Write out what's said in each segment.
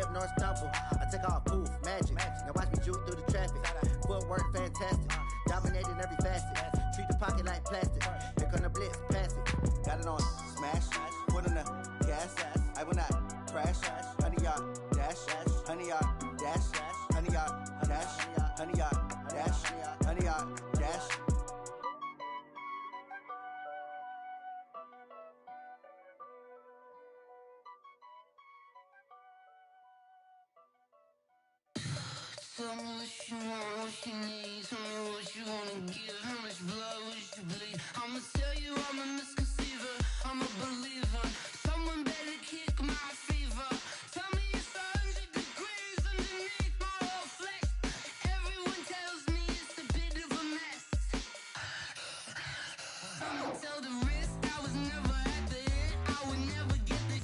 slip nor stumble. I take off, poof, magic. Now watch me juke through the traffic. Footwork fantastic. Dominating every facet. Treat the pocket like plastic. Here come the blitz, pass it. Got it on smash. Foot on the gas. I will not crash. 100-yard dash. 100-yard dash. 100-yard dash. 100-yard dash. 100-yard dash. Tell me what you want, what you need. Tell me what you wanna give. How much blood would you bleed? I'ma tell you I'm a misconceiver. I'm a believer. Someone better kick my fever. Tell me it's 100 degrees underneath my whole flesh. Everyone tells me it's a bit of a mess. I'ma tell the risk I was never at the end. I would never get the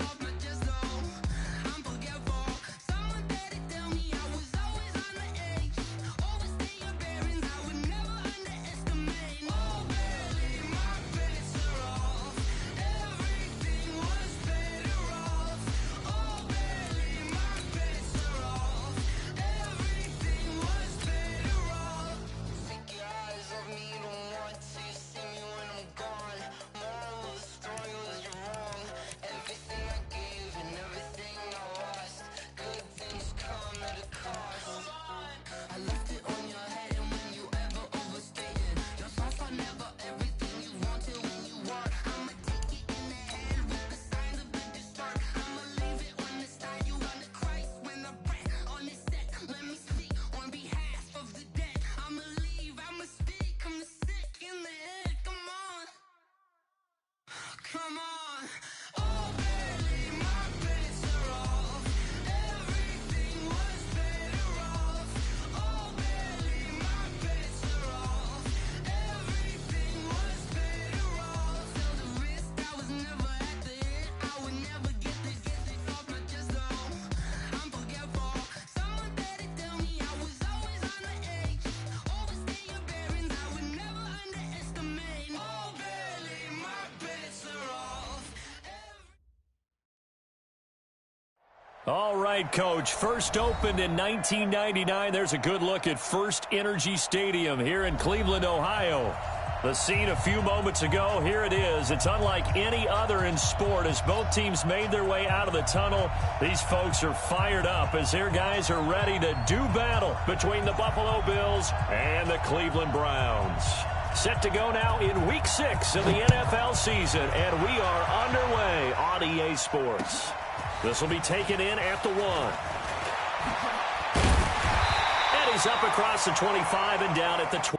off my chest, though. I'm forgetful. Someone better tell me I was always on the edge. Overstay your bearings, I would never underestimate. Oh, barely, my credits are off. Everything was better off. Oh, barely, my credits are off. Everything was better off. Take your eyes off me, you don't want to see me when I'm gone. Moral of the story was you're wrong. Everything I gave and everything I lost. Good things come at a cost. I left it on your head, and when you ever overstated, your thoughts are never everything you wanted when you want. I'ma take it in the head with the signs of the distort. I'ma leave it on the side. You want the Christ when I breath on this set. Let me speak on behalf of the dead. I'ma leave, I'ma speak. I'm the sick in the head. Come on, come on. Oh, barely, my credits are off. Everything was better off. Oh, barely, my credits are off. Everything was better off. Tell the risk I was never at the end. I would never get this off my chest, though. I'm forgetful. Someone better tell me I was always on the edge. Overstay your bearings, I would never underestimate. Oh, barely, my credits are off. All right, Coach. First opened in 1999. There's a good look at First Energy Stadium here in Cleveland, Ohio. The scene a few moments ago, here it is. It's unlike any other in sport as both teams made their way out of the tunnel. These folks are fired up as their guys are ready to do battle between the Buffalo Bills and the Cleveland Browns. Set to go now in Week 6 of the NFL season, and we are underway on EA Sports. This will be taken in at the 1. And he's up across the 25 and down at the 20.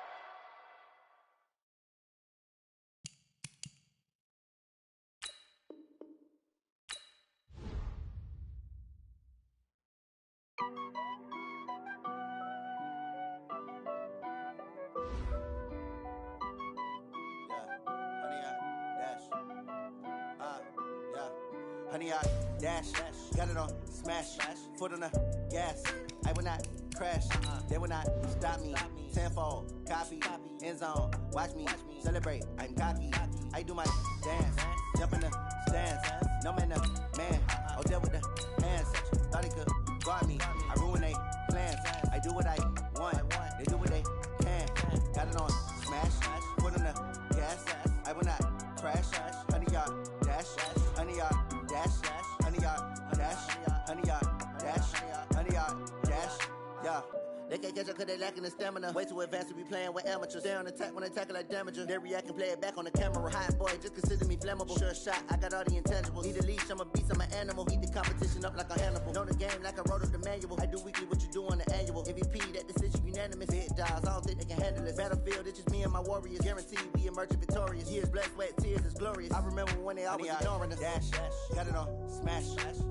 Dash, got it on smash, foot on the gas. I will not crash, they will not stop me. Tenfold, copy, end zone, watch me celebrate. I'm cocky, I do my dance, jump in the stands. No man, no man, oh deal with the hands. Thought he could guard me, I ruin they plans. I do what I want, they do what they can. Got it on smash, foot on the gas. I will not crash, 100-yard dash, 100-yard dash. 100-yard dash, 100-yard dash, 100-yard dash, yeah. They can't catch up cause they lacking the stamina. Way too advanced to be playing with amateurs. Stay on attack when they tackle like damager. They react and play it back on the camera. Hot boy, just consider me flammable. Sure shot, I got all the intangibles. Need a leash, I'm a beast, I'm an animal. Eat the competition up like a Hannibal. Know the game like I wrote up the manual. I do weekly what you do on the annual. MVP, that decision unanimous. Big dogs, I don't think they can handle it. Battlefield, it's just me and my warriors. Guaranteed we emerge victorious. Years, blood, sweat, tears, is glorious. I remember when they always ignoring us. Dash, got it on smash,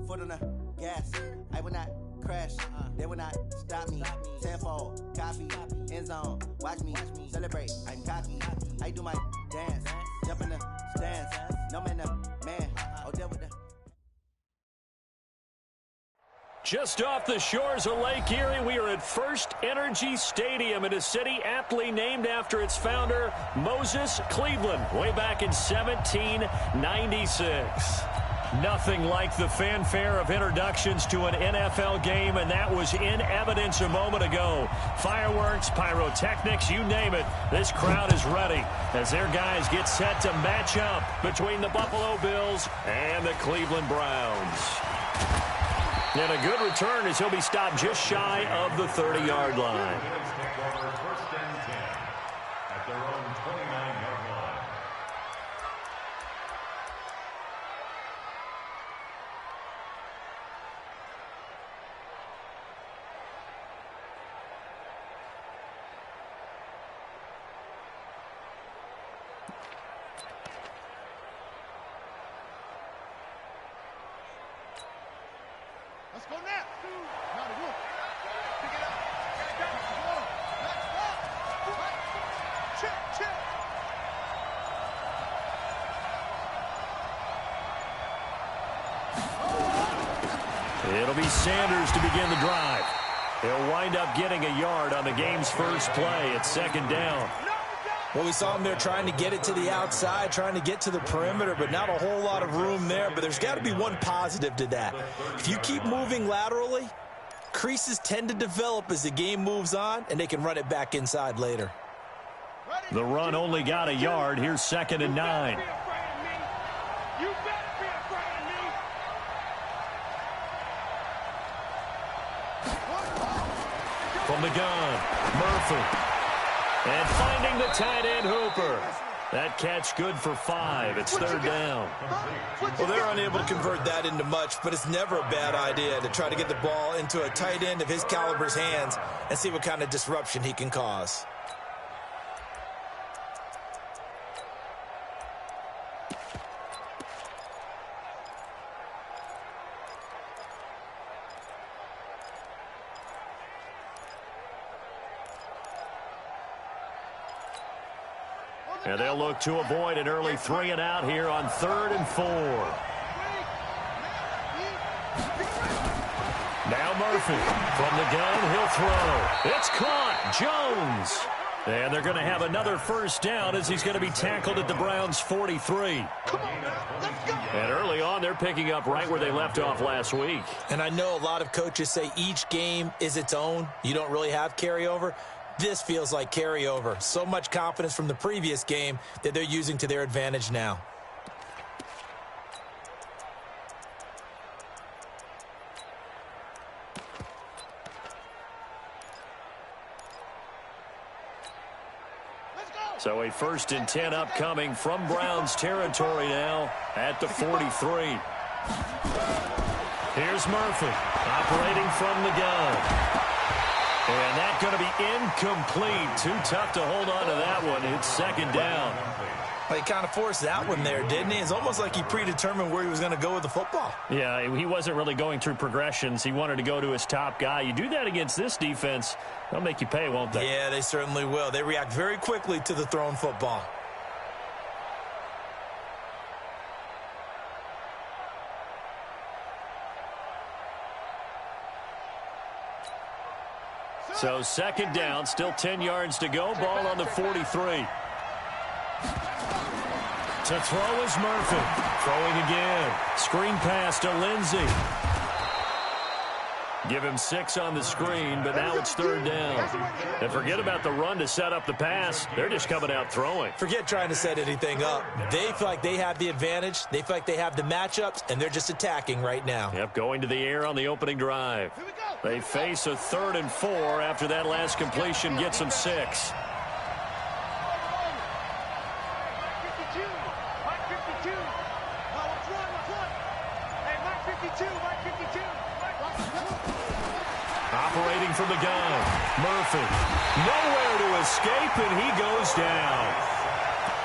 foot on the gas. I will not crash, they will not stop me. Tenfold, copy, end zone, watch me celebrate. I'm cocky, I do my dance, jump in the stands. No man, no man, oh deal with the. Just off the shores of Lake Erie, we are at First Energy Stadium in a city aptly named after its founder, Moses Cleveland, way back in 1796. Nothing like the fanfare of introductions to an NFL game, and that was in evidence a moment ago. Fireworks, pyrotechnics, you name it. This crowd is ready as their guys get set to match up between the Buffalo Bills and the Cleveland Browns. And a good return as he'll be stopped just shy of the 30-yard line. Let's go now. Now the roof. Pick it up. Get it down. Come on. Let's go. Check. It'll be Sanders to begin the drive. He'll wind up getting a yard on the game's first play. It's second down. Well, we saw him there trying to get it to the outside, trying to get to the perimeter, but not a whole lot of room there. But there's got to be one positive to that. If you keep moving laterally, creases tend to develop as the game moves on, and they can run it back inside later. The run only got a yard. Here's second and 9. You better be afraid of me. From the gun, Murphy. And finding the tight end, Hooper. That catch good for 5. It's third down. Well, they're unable to convert that into much, but it's never a bad idea to try to get the ball into a tight end of his caliber's hands and see what kind of disruption he can cause. And they'll look to avoid an early 3 and out here on 3rd and 4. Now Murphy from the gun, he'll throw. It's caught. Jones. And they're going to have another first down as he's going to be tackled at the Browns' 43. And early on, they're picking up right where they left off last week. And I know a lot of coaches say each game is its own. You don't really have carryover. This feels like carryover. So much confidence from the previous game that they're using to their advantage now. So a 1st and 10 upcoming from Browns territory now at the 43. Here's Murphy operating from the gun. And that's going to be incomplete. Too tough to hold on to that one. It's second down. Well, he kind of forced that one there, didn't he? It's almost like he predetermined where he was going to go with the football. Yeah, he wasn't really going through progressions. He wanted to go to his top guy. You do that against this defense, they'll make you pay, won't they? Yeah, they certainly will. They react very quickly to the thrown football. So second down, still 10 yards to go. Ball on the 43. To throw is Murphy. Throwing again. Screen pass to Lindsey. Give him 6 on the screen, but now it's third down. And forget about the run to set up the pass. They're just coming out throwing. Forget trying to set anything up. They feel like they have the advantage. They feel like they have the matchups, and they're just attacking right now. Yep, going to the air on the opening drive. They face a 3rd and 4 after that last completion gets them 6. Operating from the gun, Murphy. Nowhere to escape, and he goes down.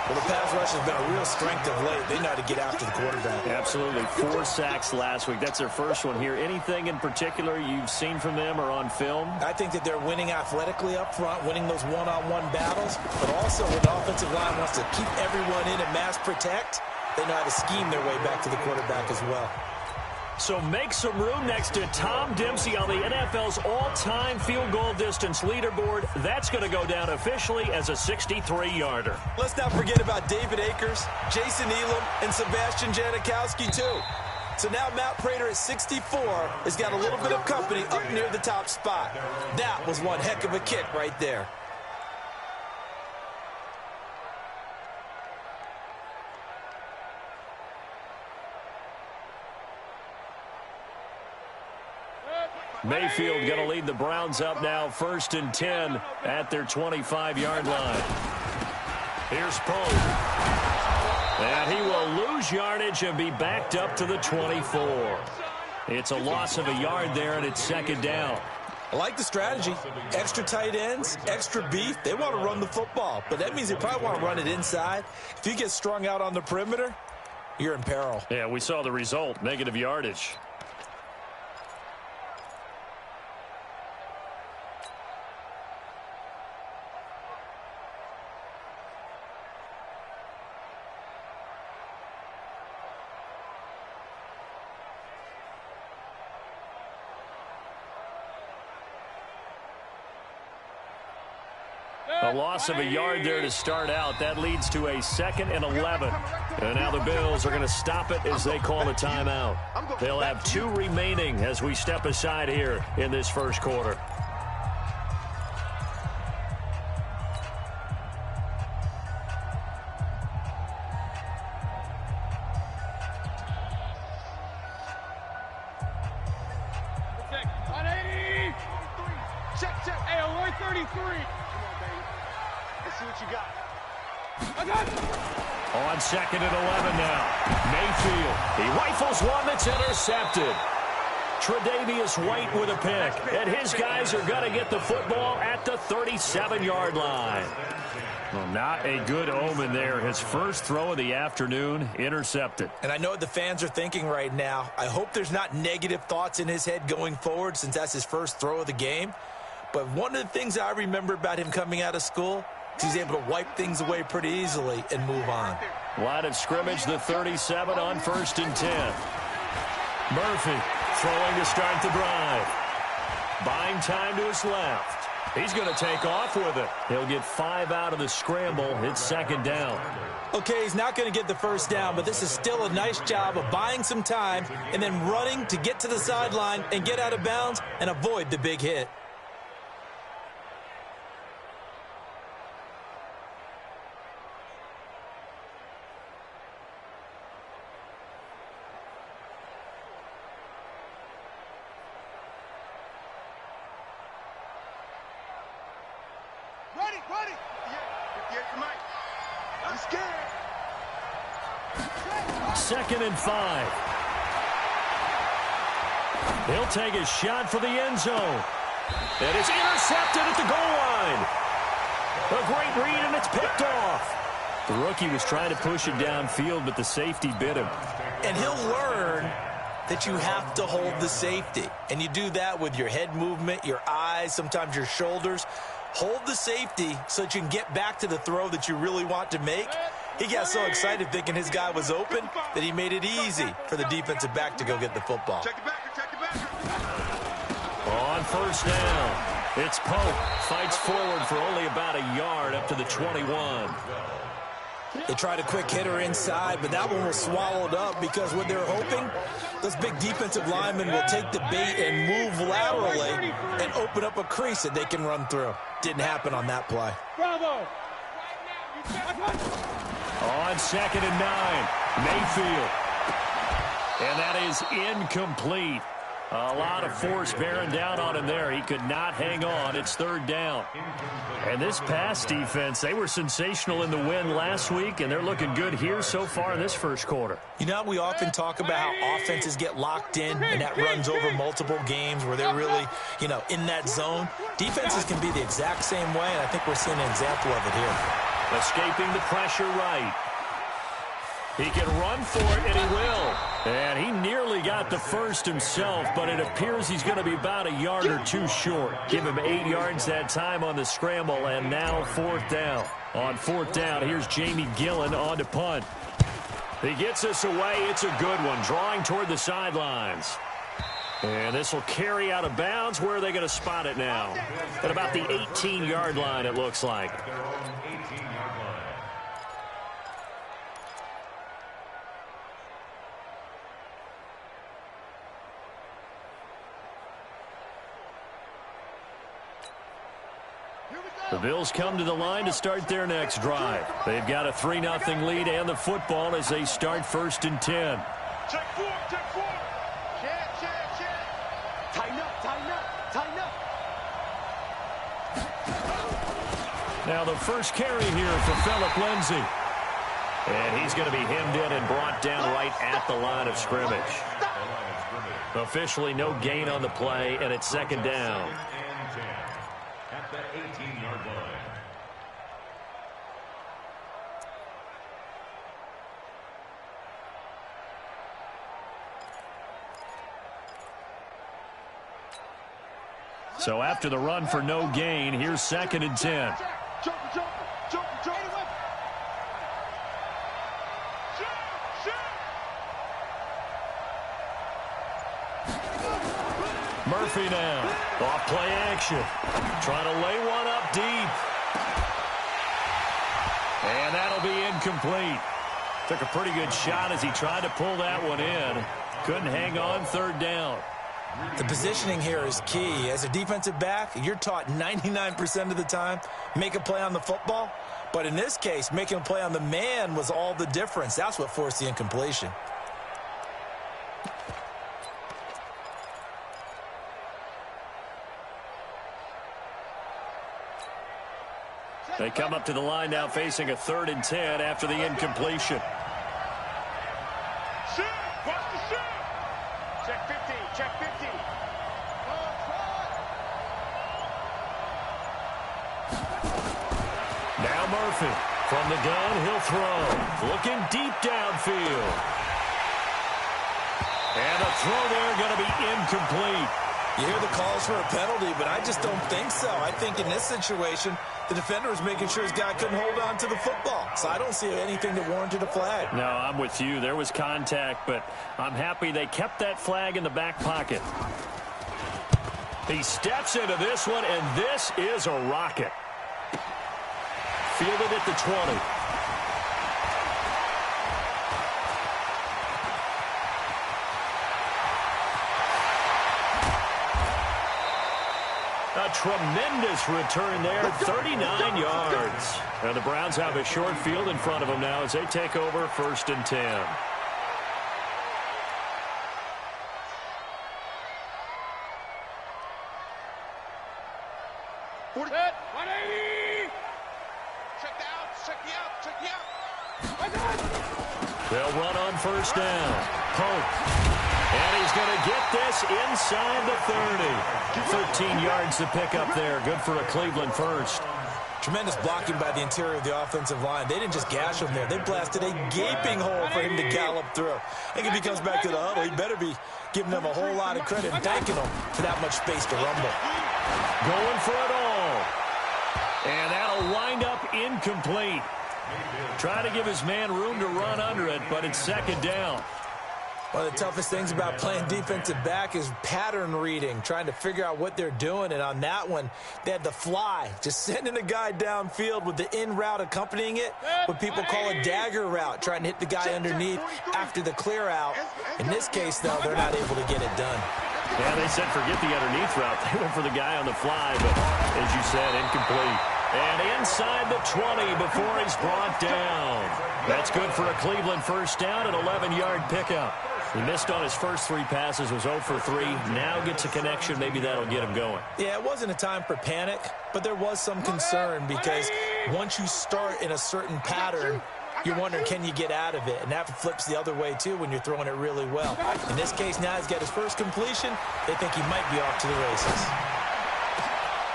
Well, the pass rush has been a real strength of late. They know how to get after the quarterback. Absolutely. 4 sacks last week. That's their first one here. Anything in particular you've seen from them or on film? I think that they're winning athletically up front, winning those one-on-one battles, but also when the offensive line wants to keep everyone in and mass protect, they know how to scheme their way back to the quarterback as well. So make some room next to Tom Dempsey on the NFL's all-time field goal distance leaderboard. That's going to go down officially as a 63-yarder. Let's not forget about David Akers, Jason Elam, and Sebastian Janikowski, too. So now Matt Prater at 64 has got a little bit of company up near the top spot. That was one heck of a kick right there. Mayfield going to lead the Browns up now, 1st and 10 at their 25-yard line. Here's Pope. And he will lose yardage and be backed up to the 24. It's a loss of a yard there, and it's 2nd down. I like the strategy. Extra tight ends, extra beef. They want to run the football, but that means they probably want to run it inside. If you get strung out on the perimeter, you're in peril. Yeah, we saw the result, negative yardage. A loss of a yard there to start out. That leads to a 2nd and 11. And now the Bills are going to stop it as they call a timeout. They'll have 2 remaining as we step aside here in this first quarter. Check. Hey, alert 33. Let's see what you got. On 2nd and 11 now. Mayfield. He rifles one that's intercepted. Tre'Davious White with a pick. And his guys are going to get the football at the 37-yard line. Well, not a good omen there. His first throw of the afternoon, intercepted. And I know what the fans are thinking right now. I hope there's not negative thoughts in his head going forward since that's his first throw of the game. But one of the things I remember about him coming out of school, he's able to wipe things away pretty easily and move on. Line of scrimmage, the 37 on 1st and 10. Murphy throwing to start the drive. Buying time to his left. He's going to take off with it. He'll get 5 out of the scramble. It's 2nd down. Okay, he's not going to get the first down, but this is still a nice job of buying some time and then running to get to the sideline and get out of bounds and avoid the big hit. Ready. Yeah, Mike. I'm scared. 2nd and 5. He'll take a shot for the end zone. And it's intercepted at the goal line. A great read, and it's picked off. The rookie was trying to push it downfield, but the safety bit him. And he'll learn that you have to hold the safety. And you do that with your head movement, your eyes, sometimes your shoulders. Hold the safety so that you can get back to the throw that you really want to make. He got so excited thinking his guy was open that he made it easy for the defensive back to go get the football. Check it back. On 1st down, it's Pope. Fights forward for only about a yard up to the 21. They tried a quick hitter inside, but that one was swallowed up because what they're hoping, those big defensive linemen will take the bait and move laterally and open up a crease that they can run through. Didn't happen on that play. Bravo. On 2nd and 9, Mayfield. And that is incomplete. A lot of force bearing down on him there. He could not hang on. It's 3rd down. And this pass defense, they were sensational in the win last week, and they're looking good here so far in this first quarter. You know, we often talk about how offenses get locked in, and that runs over multiple games where they're really, in that zone. Defenses can be the exact same way, and I think we're seeing an example of it here. Escaping the pressure right. He can run for it, and he will. And he nearly got the first himself, but it appears he's going to be about a yard or 2 short. Give him 8 yards that time on the scramble, and now 4th down. On 4th down, here's Jamie Gillen on to punt. He gets us away. It's a good one, drawing toward the sidelines. And this will carry out of bounds. Where are they going to spot it now? At about the 18-yard line, it looks like. The Bills come to the line to start their next drive. They've got a 3-0 lead and the football as they start 1st and 10. Check four, check four. Check. Tighten up. Now the first carry here for Phillip Lindsay. And he's going to be hemmed in and brought down right at the line of scrimmage. Officially no gain on the play, and it's 2nd down. At the 18-yard line. So after the run for no gain, here's 2nd and 10. Jump. Murphy now. Off play action. Trying to lay one up deep. And that'll be incomplete. Took a pretty good shot as he tried to pull that one in. Couldn't hang on 3rd down. The positioning here is key. As a defensive back, you're taught 99% of the time, make a play on the football. But in this case, making a play on the man was all the difference. That's what forced the incompletion. They come up to the line now facing a 3rd and 10 after the incompletion. Shoot! Watch the shoot! Check 50, check 50. Now Murphy. From the gun, he'll throw. Looking deep downfield. And the throw there going to be incomplete. You hear the calls for a penalty, but I just don't think so. I think in this situation, the defender was making sure his guy couldn't hold on to the football. So I don't see anything that warranted a flag. No, I'm with you. There was contact, but I'm happy they kept that flag in the back pocket. He steps into this one, and this is a rocket. Fielded at the 20. A tremendous return there, 39 yards. And the Browns have a short field in front of them now as they take over 1st and 10. Set, 180. Check the out. They'll run on 1st down. Pope. And he's going to get this inside the 30. 13 yards to pick up there. Good for a Cleveland first. Tremendous blocking by the interior of the offensive line. They didn't just gash him there. They blasted a gaping hole for him to gallop through. I think if he comes back to the huddle, he better be giving them a whole lot of credit and thanking them for that much space to rumble. Going for it all. And that'll wind up incomplete. Try to give his man room to run under it, but it's 2nd down. One of the toughest things about playing defensive back is pattern reading, trying to figure out what they're doing. And on that one, they had the fly, just sending a guy downfield with the in route accompanying it, what people call a dagger route, trying to hit the guy underneath after the clear out. In this case, though, they're not able to get it done. Yeah, they said forget the underneath route. They went for the guy on the fly, but as you said, incomplete. And inside the 20 before he's brought down. That's good for a Cleveland first down, an 11-yard pickup. He missed on his first 3 passes, was 0 for 3. Now gets a connection. Maybe that'll get him going. Yeah, it wasn't a time for panic, but there was some concern because once you start in a certain pattern, you're wondering, can you get out of it? And that flips the other way, too, when you're throwing it really well. In this case, now he's got his first completion. They think he might be off to the races.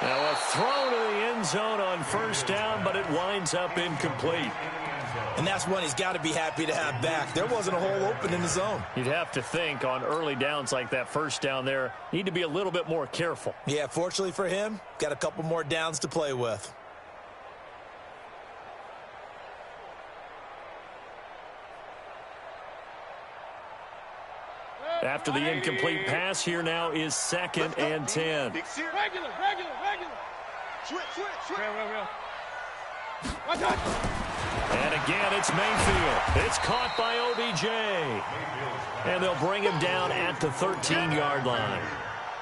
Now a throw to the end zone on 1st down, but it winds up incomplete. And that's one he's got to be happy to have back. There wasn't a hole open in the zone. You'd have to think on early downs like that 1st down there, need to be a little bit more careful. Yeah, fortunately for him, got a couple more downs to play with. After the incomplete pass, here now is 2nd and 10. Regular. Switch. Real. And again, it's Mayfield. It's caught by OBJ. And they'll bring him down at the 13-yard line.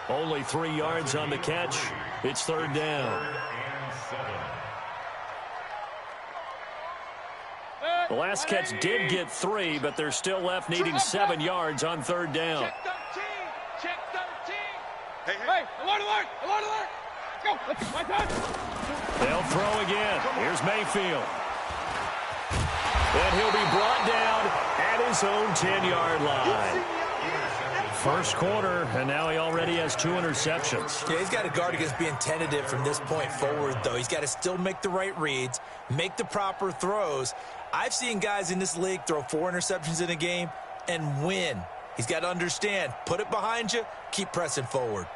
Only 3 yards on the catch. It's third down. The last catch did get 3, but they're still left needing 7 yards on third down. Check 13. Check 13. Hey, alert, alert, alert, alert. Let's go. Let's my time. They'll throw again. Here's Mayfield. And he'll be brought down at his own 10-yard line. First quarter, and now he already has 2 interceptions. Yeah, he's got to guard against being tentative from this point forward, though. He's got to still make the right reads, make the proper throws. I've seen guys in this league throw 4 interceptions in a game and win. He's got to understand, put it behind you, keep pressing forward.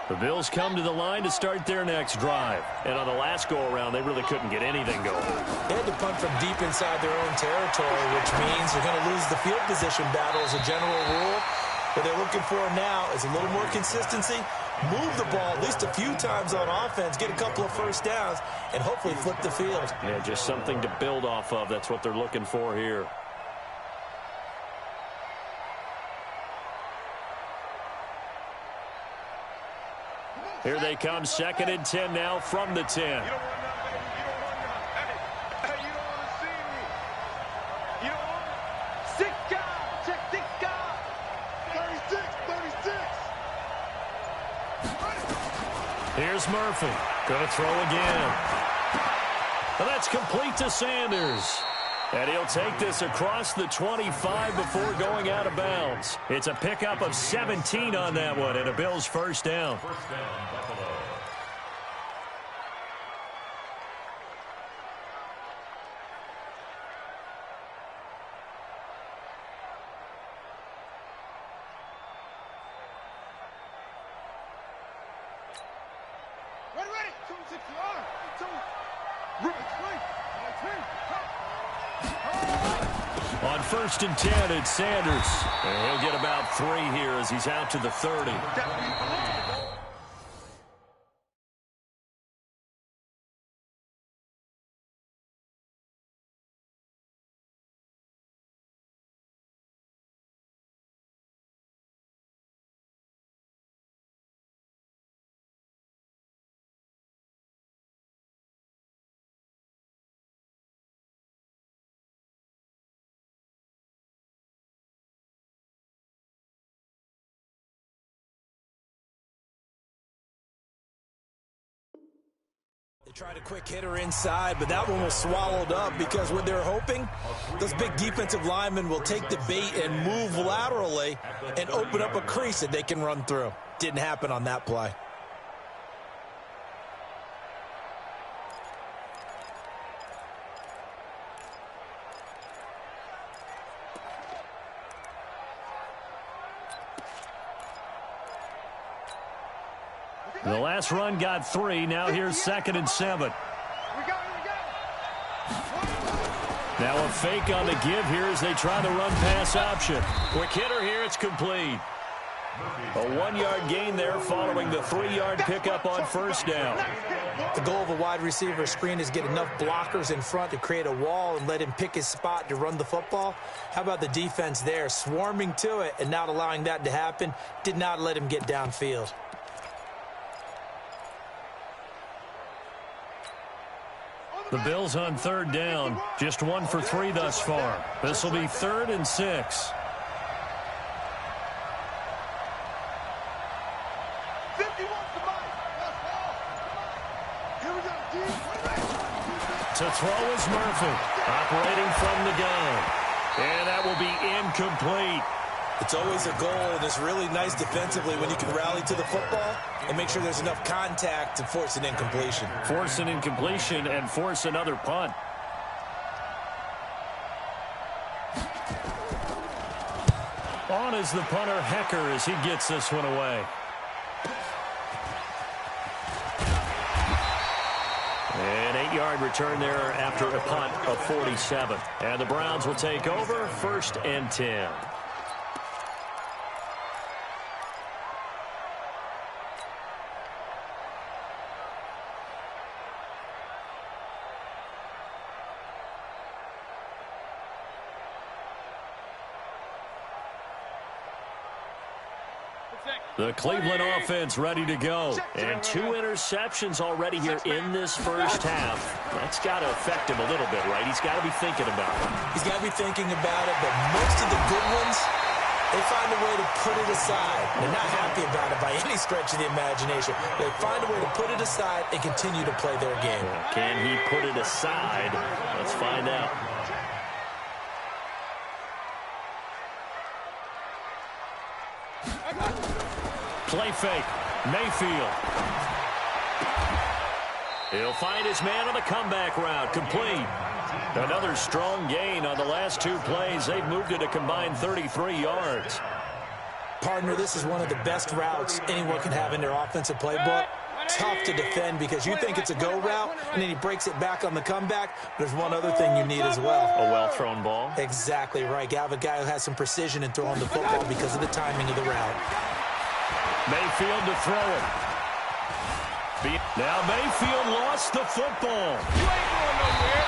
The Bills come to the line to start their next drive. And on the last go-around, they really couldn't get anything going. They had to punt from deep inside their own territory, which means they're going to lose the field position battle as a general rule. What they're looking for now is a little more consistency, move the ball at least a few times on offense, get a couple of first downs, and hopefully flip the field. Yeah, just something to build off of. That's what they're looking for here. Here they come, 2nd and 10 now from the 10. You don't want none, baby. You don't want none. Hey, you don't want to see me. You don't want me. Sick guy. Check sick guy. 36, 36. Here's Murphy. Going to throw again. And that's complete to Sanders. And he'll take this across the 25 before going out of bounds. It's a pickup of 17 on that one, and a Bills first down. First down, Buffalo. Ready. 260 on. 2. Rip it, swing. On 1st and 10, it's Sanders. And he'll get about 3 here as he's out to the 30. They tried a quick hitter inside, but that one was swallowed up because what they're hoping, those big defensive linemen will take the bait and move laterally and open up a crease that they can run through. Didn't happen on that play. The last run got 3. Now here's 2nd and 7. Now a fake on the give here as they try the run-pass option. Quick hitter here. It's complete. A 1-yard gain there following the 3-yard pickup on first down. The goal of a wide receiver screen is get enough blockers in front to create a wall and let him pick his spot to run the football. How about the defense there, swarming to it and not allowing that to happen? Did not let him get downfield. The Bills on 3rd down, just 1 for 3 thus far. This will be 3rd and 6. To throw is Murphy, operating from the gun. And that will be incomplete. It's always a goal, and it's really nice defensively when you can rally to the football and make sure there's enough contact to force an incompletion. Force an incompletion and force another punt. On is the punter, Hecker, as he gets this one away. An 8-yard return there after a punt of 47. And the Browns will take over 1st and 10. The Cleveland offense ready to go. And 2 interceptions already here in this first half. That's got to affect him a little bit, right? He's got to be thinking about it. He's got to be thinking about it, but most of the good ones, they find a way to put it aside. They're not happy about it by any stretch of the imagination. They find a way to put it aside and continue to play their game. Can he put it aside? Let's find out. Play fake. Mayfield. He'll find his man on the comeback route. Complete. Another strong gain on the last 2 plays. They've moved it a combined 33 yards. Partner, this is one of the best routes anyone can have in their offensive playbook. Tough to defend because you think it's a go route, and then he breaks it back on the comeback. There's one other thing you need as well. A well-thrown ball. Exactly right. You have a guy who has some precision in throwing the football because of the timing of the route. Mayfield to throw it. Now Mayfield lost the football. You ain't going nowhere.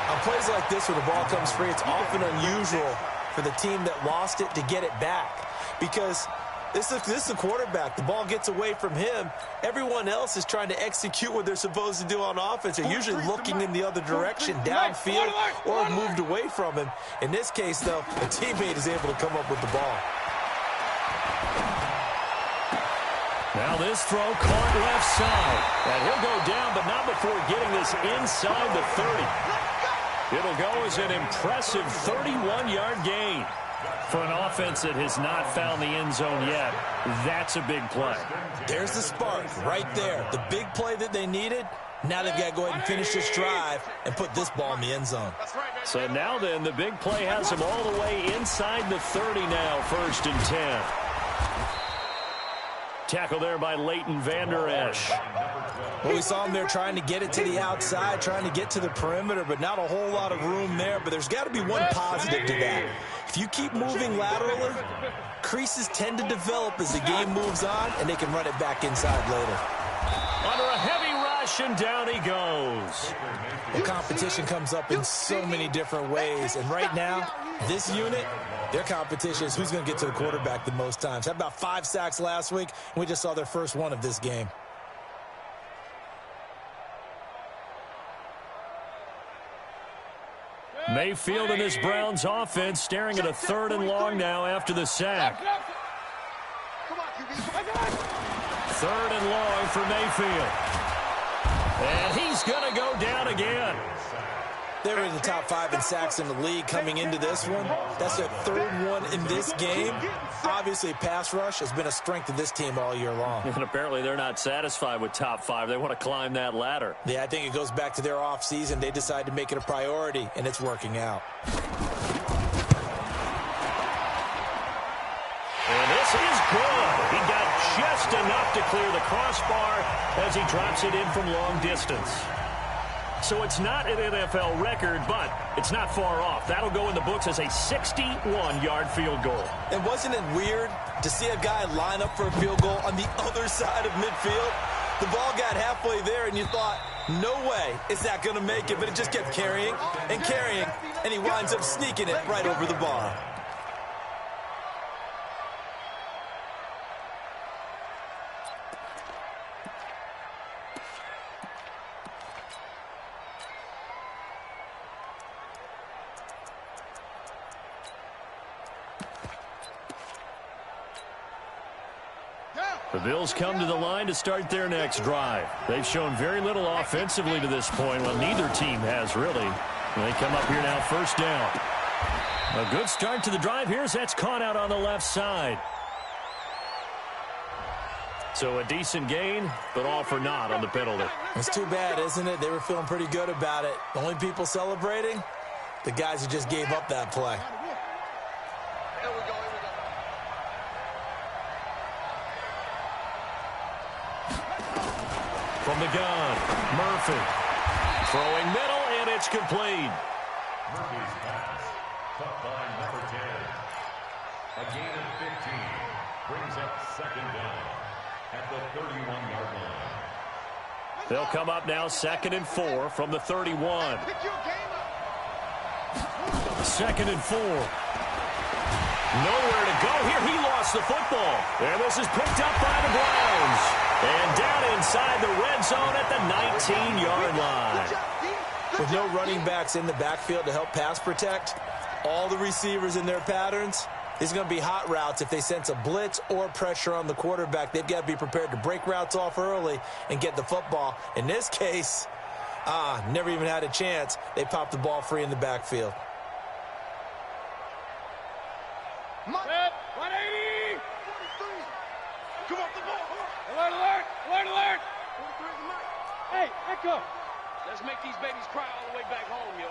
On plays like this where the ball comes free, it's often unusual for the team that lost it to get it back because this is the quarterback. The ball gets away from him. Everyone else is trying to execute what they're supposed to do on offense. They're usually looking in the other direction, downfield, or have moved away from him. In this case, though, a teammate is able to come up with the ball. Now this throw caught left side. And he'll go down, but not before getting this inside the 30. It'll go as an impressive 31-yard gain. For an offense that has not found the end zone yet, that's a big play. There's the spark right there. The big play that they needed. Now they've got to go ahead and finish this drive and put this ball in the end zone. So now then, the big play has them all the way inside the 30 now, 1st and 10. Tackle there by Leighton Vander Esch. Well, we saw him there trying to get it to the outside, trying to get to the perimeter, but not a whole lot of room there. But there's got to be one positive to that. If you keep moving laterally, creases tend to develop as the game moves on, and they can run it back inside later. Under a heavy rush, and down he goes. Well, competition comes up in so many different ways, and right now, this unit, their competition is who's going to get to the quarterback the most times. Had about 5 sacks last week, and we just saw their first one of this game. Mayfield and this Browns offense staring at a 3rd and long now after the sack. 3rd and long for Mayfield. And he's going to go down again. They're in the top 5 in sacks in the league coming into this one. That's their 3rd one in this game. Obviously, pass rush has been a strength of this team all year long. And apparently they're not satisfied with top 5. They want to climb that ladder. Yeah, I think it goes back to their offseason. They decided to make it a priority, and it's working out. And this is good. He got just enough to clear the crossbar as he drops it in from long distance. So it's not an NFL record, but it's not far off. That'll go in the books as a 61-yard field goal. And wasn't it weird to see a guy line up for a field goal on the other side of midfield? The ball got halfway there, and you thought, no way is that going to make it, but it just kept carrying and carrying, and he winds up sneaking it right over the bar. The Bills come to the line to start their next drive. They've shown very little offensively to this point. Well, neither team has really. They come up here now, 1st down. A good start to the drive here as that's caught out on the left side. So a decent gain, but all for naught on the penalty. It's too bad, isn't it? They were feeling pretty good about it. The only people celebrating, the guys who just gave up that play. From the gun, Murphy. Throwing middle, and it's complete. Murphy's pass, caught by number 10. A gain of 15 brings up 2nd down at the 31-yard line. They'll come up now 2nd and 4 from the 31. 2nd and 4. Nowhere to go here. He lost the football. And this is picked up by the Browns. And down inside the red zone at the 19-yard line. With no running backs in the backfield to help pass protect, all the receivers in their patterns, these are going to be hot routes. If they sense a blitz or pressure on the quarterback, they've got to be prepared to break routes off early and get the football. In this case, never even had a chance. They popped the ball free in the backfield. 180! Come on, the ball! Alert, alert! Alert, alert! Hey, echo! Let's make these babies cry all the way back home, yo.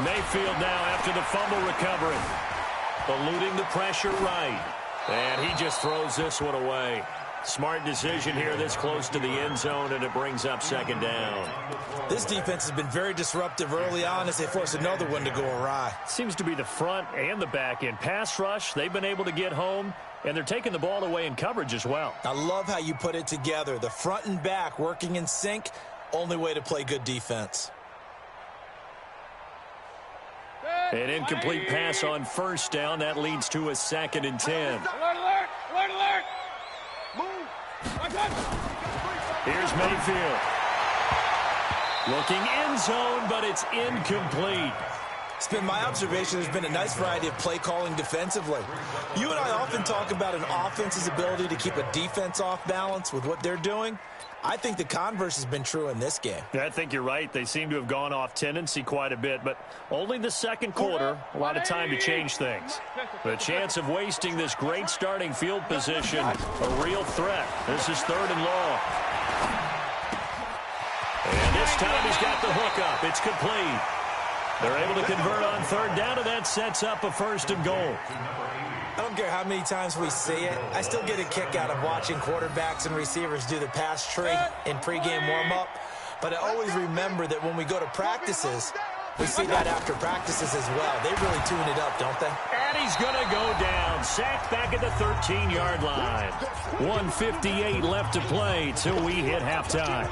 Mayfield now after the fumble recovery. Eluding the pressure right. And he just throws this one away. Smart decision here this close to the end zone, and it brings up second down. This defense has been very disruptive early on as they force another one to go awry. Seems to be the front and the back end. Pass rush, they've been able to get home, and they're taking the ball away in coverage as well. I love how you put it together. The front and back working in sync, only way to play good defense. An incomplete pass on first down. That leads to a 2nd and 10. Alert, alert! Alert, alert! Move! Here's Mayfield. Looking end zone, but it's incomplete. It's been my observation there's been a nice variety of play calling defensively. You and I often talk about an offense's ability to keep a defense off balance with what they're doing. I think the converse has been true in this game. I think you're right. They seem to have gone off tendency quite a bit, but only the second quarter, a lot of time to change things. The chance of wasting this great starting field position, a real threat. This is 3rd and long. And this time he's got the hook up. It's complete. They're able to convert on 3rd down, and that sets up a 1st and goal. I don't care how many times we see it. I still get a kick out of watching quarterbacks and receivers do the pass tree in pregame warm-up. But I always remember that when we go to practices, we see that after practices as well. They really tune it up, don't they? And he's going to go down. Sacked back at the 13-yard line. 1:58 left to play till we hit halftime.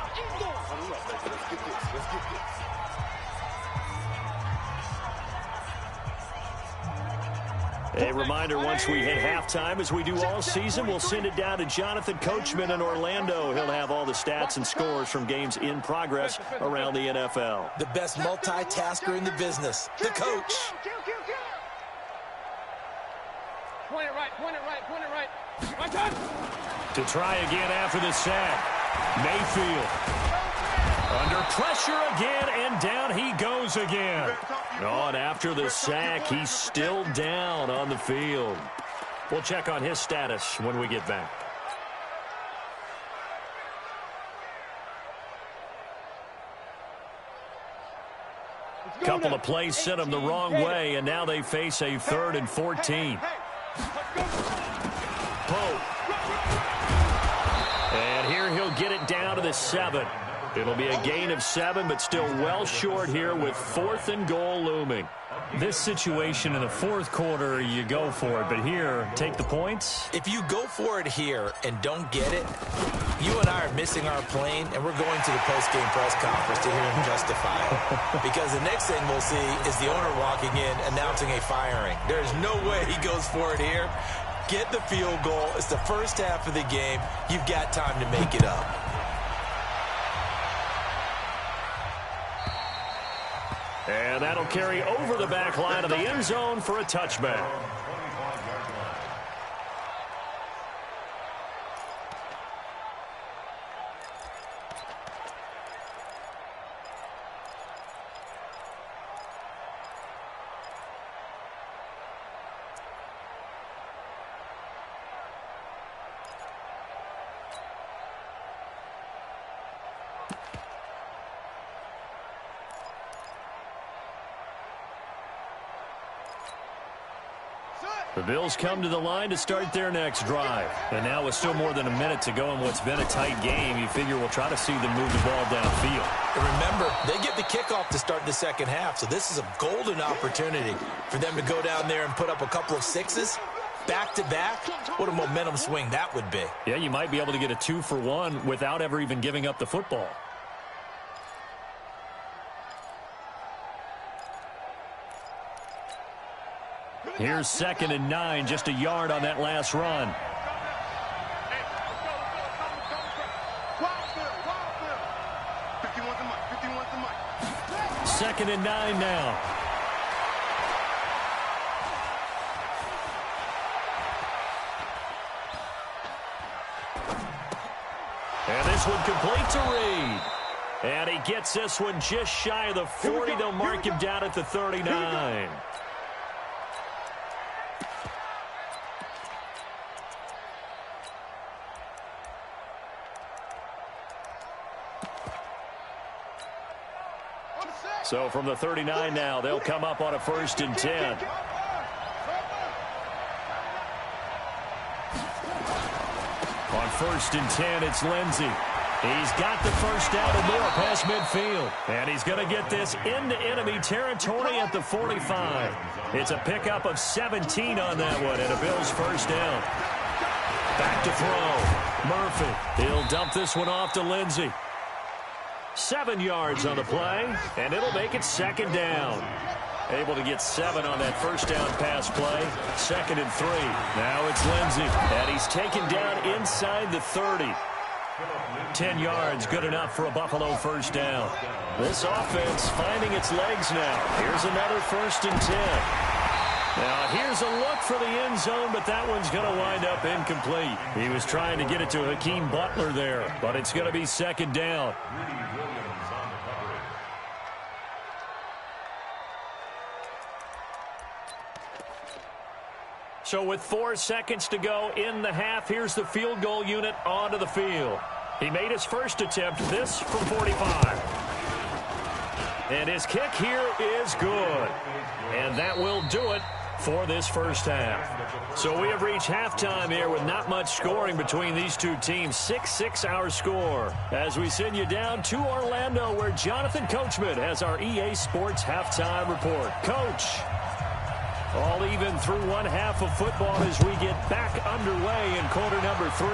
A reminder, once we hit halftime, as we do all season, we'll send it down to Jonathan Coachman in Orlando. He'll have all the stats and scores from games in progress around the NFL. The best multitasker in the business, the coach. Point it right, point it right, point it right. My turn! To try again after the sack, Mayfield. Under pressure again, and down he goes again. Oh, and after the sack, he's still down on the field. We'll check on his status when we get back. Couple of plays sent him the wrong way, and now they face a 3rd and 14. Poe. And here he'll get it down to the 7. It'll be a gain of 7, but still well short here with 4th and goal looming. This situation in the 4th quarter, you go for it, but here, take the points. If you go for it here and don't get it, you and I are missing our plane, and we're going to the post-game press conference to hear him justify it. Because the next thing we'll see is the owner walking in announcing a firing. There's no way he goes for it here. Get the field goal. It's the first half of the game. You've got time to make it up. And that'll carry over the back line of the end zone for a touchback. The Bills come to the line to start their next drive. And now with still more than a minute to go in what's been a tight game, you figure we'll try to see them move the ball downfield. And remember, they get the kickoff to start the second half, so this is a golden opportunity for them to go down there and put up a couple of 6s back-to-back. What a momentum swing that would be. Yeah, you might be able to get a 2-for-1 without ever even giving up the football. Here's 2nd and 9, just a yard on that last run. Second and 9 now. And this one complete to Reed. And he gets this one just shy of the 40. They'll mark him down at the 39. So from the 39 now, they'll come up on a 1st and 10. On 1st and 10, it's Lindsey. He's got the first down and more past midfield. And he's going to get this into enemy territory at the 45. It's a pickup of 17 on that one, and a Bills first down. Back to throw. Murphy. He'll dump this one off to Lindsey. 7 yards on the play, and it'll make it 2nd down. Able to get 7 on that first down pass play. 2nd and 3. Now it's Lindsey, and he's taken down inside the 30. 10 yards, good enough for a Buffalo first down. This offense finding its legs now. Here's another 1st and 10. Now, here's a look for the end zone, but that one's going to wind up incomplete. He was trying to get it to Hakeem Butler there, but it's going to be 2nd down. So with 4 seconds to go in the half, here's the field goal unit onto the field. He made his first attempt, this from 45. And his kick here is good. And that will do it for this first half. So we have reached halftime here with not much scoring between these two teams. 6-6 our score as we send you down to Orlando, where Jonathan Coachman has our EA Sports halftime report. Coach, all even through one half of football as we get back underway in quarter number 3.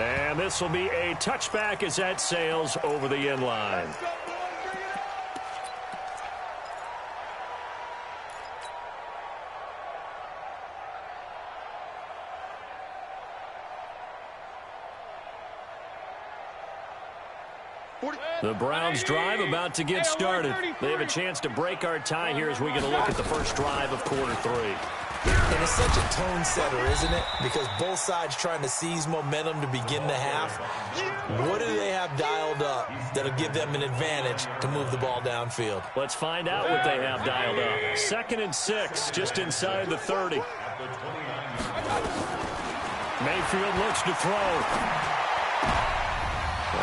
And this will be a touchback as that sails over the end line. The Browns drive about to get started. They have a chance to break our tie here as we get a look at the first drive of quarter 3. And it's such a tone setter, isn't it? Because both sides trying to seize momentum to begin the half. What do they have dialed up that'll give them an advantage to move the ball downfield? Let's find out what they have dialed up. 2nd and 6, just inside the 30. Mayfield looks to throw.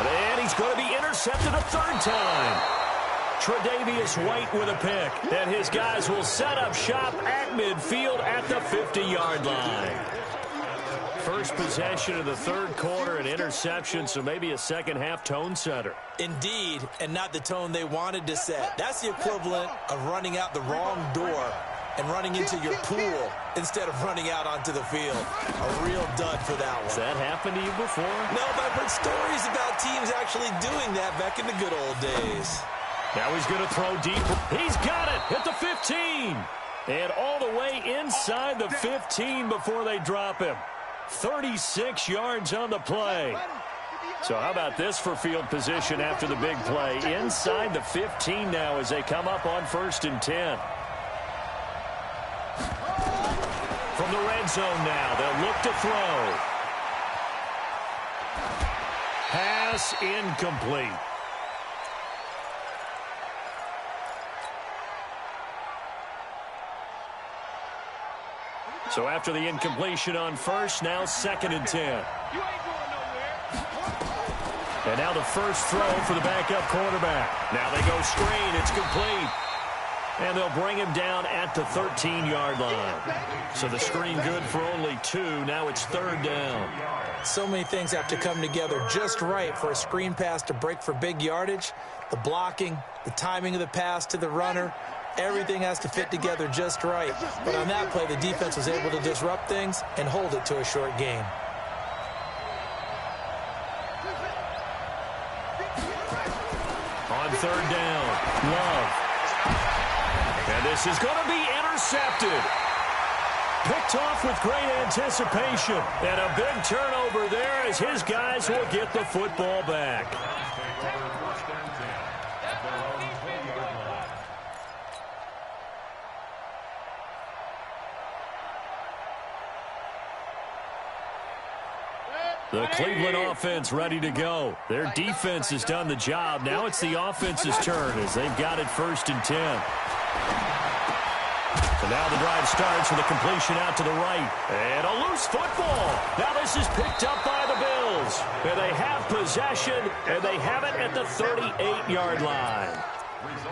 And he's going to be intercepted a 3rd time. Tre'Davious White with a pick. And his guys will set up shop at midfield at the 50-yard line. First possession of the 3rd quarter, an interception, so maybe a second half tone setter. Indeed, and not the tone they wanted to set. That's the equivalent of running out the wrong door and running into your pool instead of running out onto the field. A real dud for that one. Has that happened to you before? No, but I've heard stories about teams actually doing that back in the good old days. Now he's going to throw deep. He's got it at the 15. And all the way inside the 15 before they drop him. 36 yards on the play. So how about this for field position after the big play? Inside the 15 now as they come up on 1st and 10. From the red zone now, they'll look to throw. Pass incomplete. So after the incompletion on 1st, now 2nd and 10. And now the first throw for the backup quarterback. Now they go screen. It's complete. And they'll bring him down at the 13-yard line. So the screen good for only 2. Now it's 3rd down. So many things have to come together just right for a screen pass to break for big yardage. The blocking, the timing of the pass to the runner, everything has to fit together just right. But on that play, the defense was able to disrupt things and hold it to a short gain. On 3rd down, Love. And And this is going to be intercepted. Picked off with great anticipation. And a big turnover there as his guys will get the football back. The Cleveland offense ready to go. Their defense has done the job. Now it's the offense's turn as they've got it 1st and 10. So now the drive starts with a completion out to the right. And a loose football. Now this is picked up by the Bills. And they have possession, and they have it at the 38-yard line.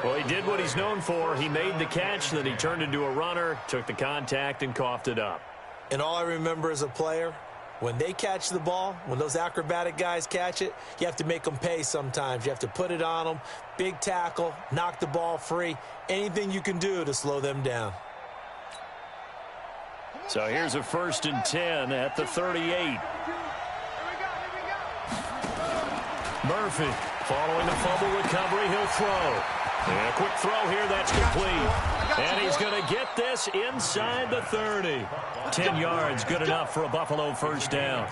Well, he did what he's known for. He made the catch, then he turned into a runner, took the contact, and coughed it up. And all I remember as a player, when they catch the ball, when those acrobatic guys catch it, you have to make them pay sometimes. You have to put it on them, big tackle, knock the ball free, anything you can do to slow them down. So here's a 1st and 10 at the 38. Murphy following the fumble recovery. He'll throw. And a quick throw here. That's complete. And he's going to get this inside the 30. 10 yards, good enough for a Buffalo 1st down.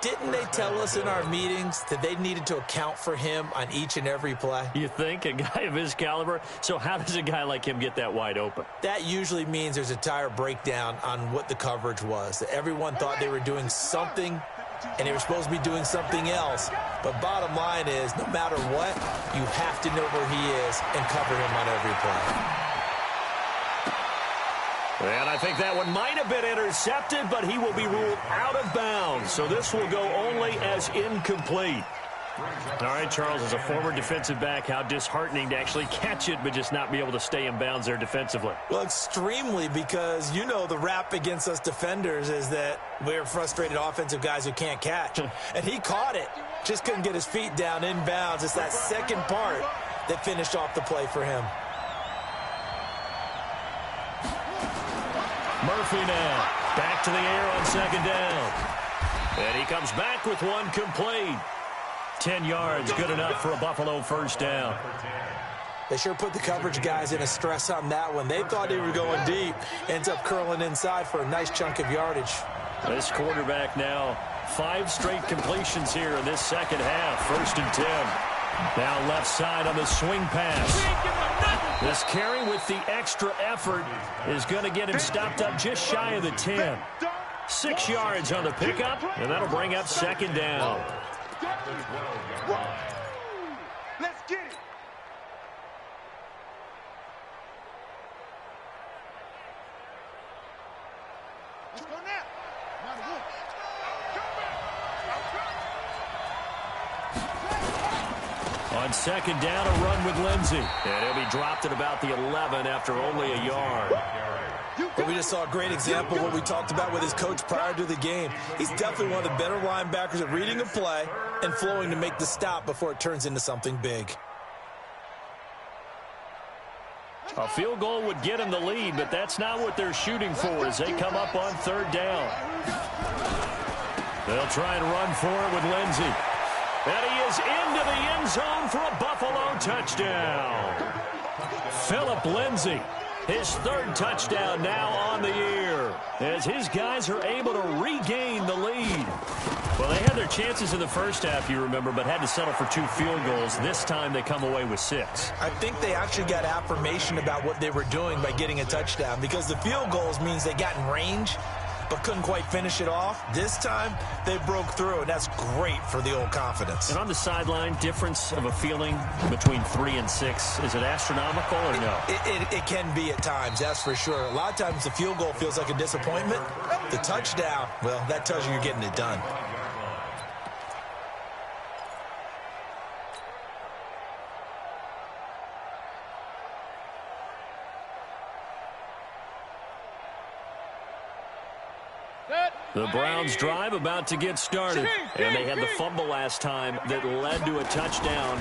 Didn't they tell us in our meetings that they needed to account for him on each and every play? You think? A guy of his caliber? So how does a guy like him get that wide open? That usually means there's a tire breakdown on what the coverage was. That everyone thought they were doing something, and they were supposed to be doing something else. But bottom line is, no matter what, you have to know where he is and cover him on every play. And I think that one might have been intercepted, but he will be ruled out of bounds. So this will go only as incomplete. All right, Charles, as a former defensive back, how disheartening to actually catch it but just not be able to stay in bounds there defensively. Well, extremely, because you know the rap against us defenders is that we're frustrated offensive guys who can't catch. And he caught it, just couldn't get his feet down in bounds. It's that second part that finished off the play for him. Murphy now back to the air on 2nd down. And he comes back with one complete. 10 yards, good enough for a Buffalo 1st down. They sure put the coverage guys in a stress on that one. They thought they were going deep. Ends up curling inside for a nice chunk of yardage. This quarterback now 5 straight completions here in this second half. 1st and 10. Now left side on the swing pass. This carry with the extra effort is going to get him stopped up just shy of the 10. 6 yards on the pickup, and that'll bring up 2nd down. Let's get it. Let's go now. On 2nd down, a run with Lindsey. And he'll be dropped at about the 11 after only a yard. But we just saw a great example of what we talked about with his coach prior to the game. He's definitely one of the better linebackers at reading a play and flowing to make the stop before it turns into something big. A field goal would get him the lead, but that's not what they're shooting for as they come up on 3rd down. They'll try and run for it with Lindsey. And he is into the end zone for a Buffalo touchdown. Phillip Lindsey, his 3rd touchdown now on the year, as his guys are able to regain the lead. Well, they had their chances in the first half, you remember, but had to settle for 2 field goals. This time they come away with 6. I think they actually got affirmation about what they were doing by getting a touchdown, because the field goals means they got in range but couldn't quite finish it off. This time, they broke through, and that's great for the old confidence. And on the sideline, difference of a feeling between 3 and 6, is it astronomical or no? It can be at times, that's for sure. A lot of times the field goal feels like a disappointment. The touchdown, well, that tells you you're getting it done. The Browns drive about to get started. And they had the fumble last time that led to a touchdown.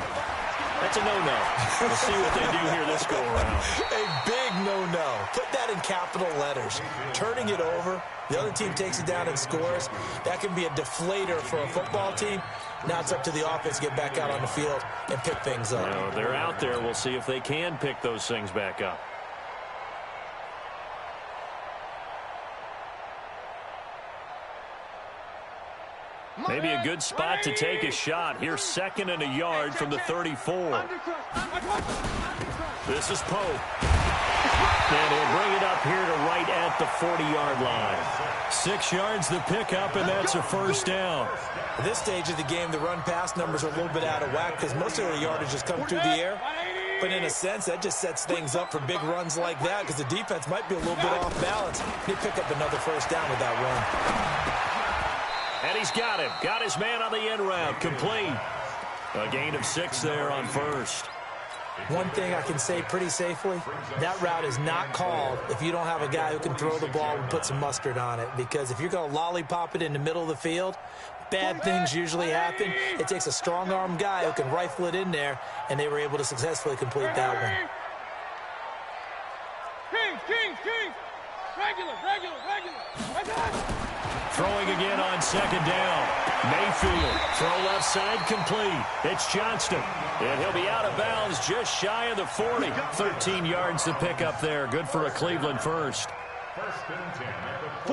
That's a no-no. We'll see what they do here this go-around. A big no-no. Put that in capital letters. Turning it over, the other team takes it down and scores. That can be a deflator for a football team. Now it's up to the offense to get back out on the field and pick things up. They're out there. We'll see if they can pick those things back up. Maybe a good spot to take a shot. Here's 2nd and a yard from the 34. This is Pope. And he'll bring it up here to right at the 40-yard line. 6 yards the pickup, and that's a first down. At this stage of the game, the run-pass numbers are a little bit out of whack because most of the yardage has come through the air. But in a sense, that just sets things up for big runs like that because the defense might be a little bit off balance. They pick up another first down with that run. And he's got him. Got his man on the end route. Complete. A gain of 6 there on first. One thing I can say pretty safely, that route is not called if you don't have a guy who can throw the ball and put some mustard on it. Because if you're going to lollipop it in the middle of the field, bad things usually happen. It takes a strong-arm guy who can rifle it in there, and they were able to successfully complete that one. King. Regular. Throwing again on 2nd down. Mayfield, throw left side, complete. It's Johnston, and he'll be out of bounds just shy of the 40. 13 yards to pick up there. Good for a Cleveland first.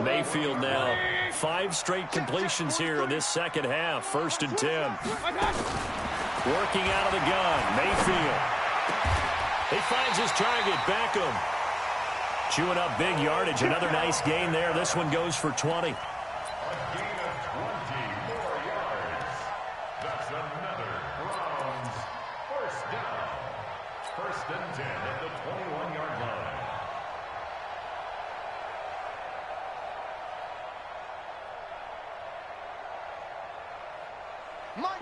Mayfield now 5 straight completions here in this second half. 1st and 10. Working out of the gun, Mayfield. He finds his target, Beckham. Chewing up big yardage. Another nice gain there. This one goes for 20.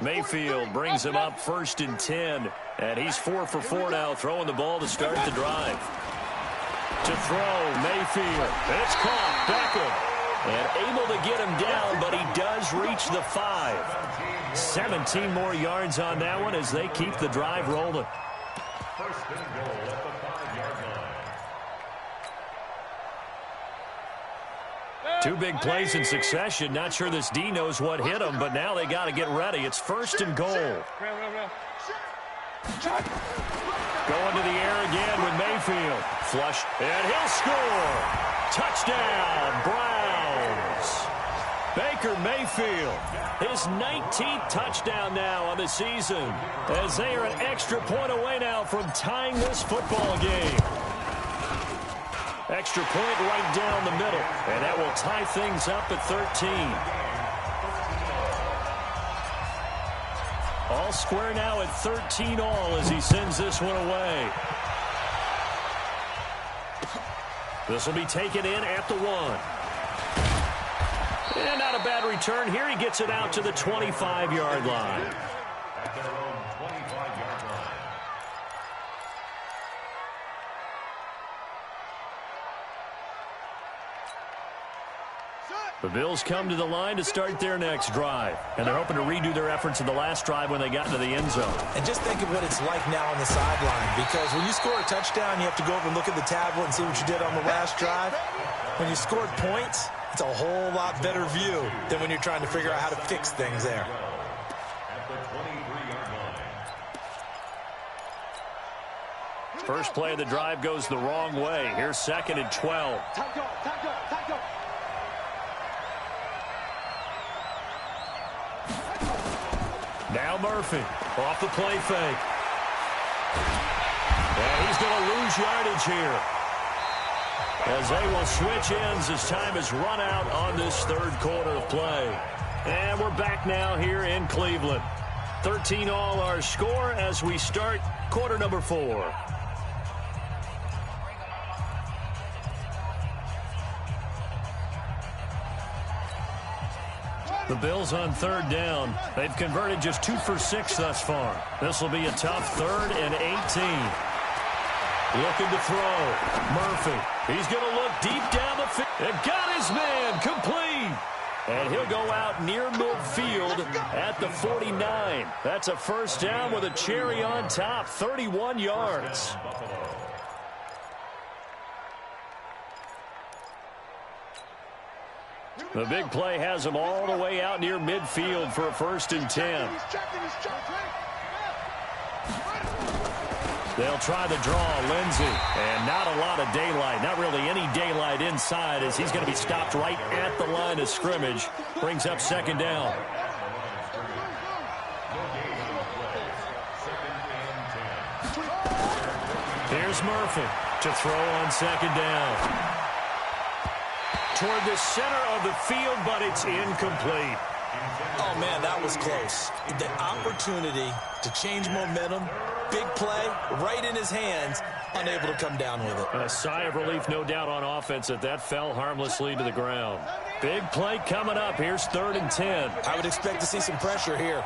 Mayfield brings him up 1st and 10. And he's 4 for 4 now, throwing the ball to start the drive. To throw, Mayfield. It's caught, Beckham. And able to get him down, but he does reach the 5. 17 more yards on that one as they keep the drive rolling. 1st and goal at the 5-yard line. 2 big plays in succession. Not sure this D knows what hit him, but now they got to get ready. It's 1st and goal. Going to the air again with Mayfield. Flush, and he'll score. Touchdown, Browns. Baker Mayfield, his 19th touchdown now on the season, as they are an extra point away now from tying this football game. Extra point right down the middle, and that will tie things up at 13. All square now at 13 all as he sends this one away. This will be taken in at the 1. And not a bad return here. He gets it out to the 25-yard line. At their own 25-yard line. The Bills come to the line to start their next drive. And they're hoping to redo their efforts in the last drive when they got into the end zone. And just think of what it's like now on the sideline. Because when you score a touchdown, you have to go over and look at the tablet and see what you did on the last drive. When you scored points, it's a whole lot better view than when you're trying to figure out how to fix things there. At the 23-yard line. First play of the drive goes the wrong way. Here's 2nd and 12. Now Murphy off the play fake. And he's going to lose yardage here, as they will switch ends as time has run out on this 3rd quarter of play. And we're back now here in Cleveland. 13 all our score as we start quarter number 4. The Bills on 3rd down. They've converted just 2 for 6 thus far. This will be a tough 3rd and 18. Looking to throw. Murphy. He's going to look deep down the field. And got his man complete. And he'll go out near midfield at the 49. That's a first down with a cherry on top. 31 yards. The big play has him all the way out near midfield for a 1st and 10. They'll try the draw, Lindsey, and not a lot of daylight. Not really any daylight inside as he's going to be stopped right at the line of scrimmage. Brings up 2nd down. Here's Murphy to throw on second down. Toward the center of the field, but it's incomplete. Oh, man, that was close. The opportunity to change momentum, big play, right in his hands, unable to come down with it. A sigh of relief, no doubt, on offense that fell harmlessly to the ground. Big play coming up. Here's 3rd and 10. I would expect to see some pressure here.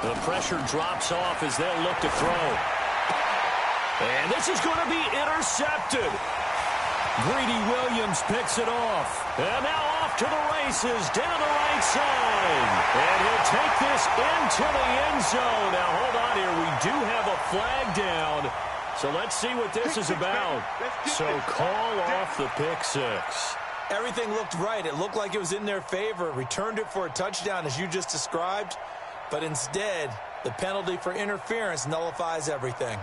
The pressure drops off as they'll look to throw. And this is going to be intercepted. Greedy Williams picks it off. And now off to the races down the right side. And he'll take this into the end zone. Now, hold on here. We do have a flag down. So let's see what this is about. So call off the pick six. Everything looked right. It looked like it was in their favor. Returned it for a touchdown, as you just described. But instead, the penalty for interference nullifies everything.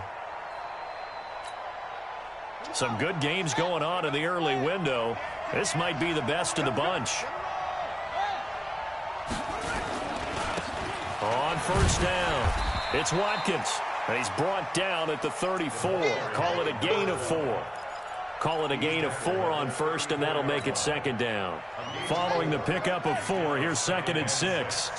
Some good games going on in the early window. This might be the best of the bunch. On first down, it's Watkins. And he's brought down at the 34. Call it a gain of 4. Call it a gain of 4 on first, and that'll make it second down. Following the pickup of 4, here's 2nd and 6.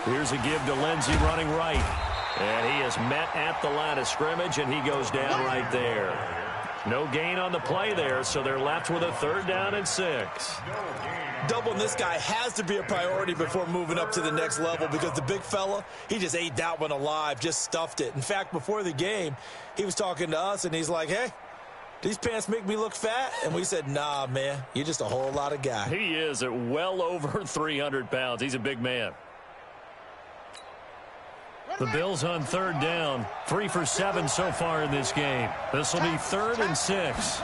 Here's a give to Lindsey running right. And he is met at the line of scrimmage, and he goes down right there. No gain on the play there, so they're left with a 3rd down and 6. Doubling this guy has to be a priority before moving up to the next level, because the big fella, he just ate that one alive, just stuffed it. In fact, before the game, he was talking to us, and he's like, hey, these pants make me look fat? And we said, nah, man, you're just a whole lot of guy. He is at well over 300 pounds. He's a big man. The Bills on 3rd down. 3 for 7 so far in this game. This will be 3rd and 6.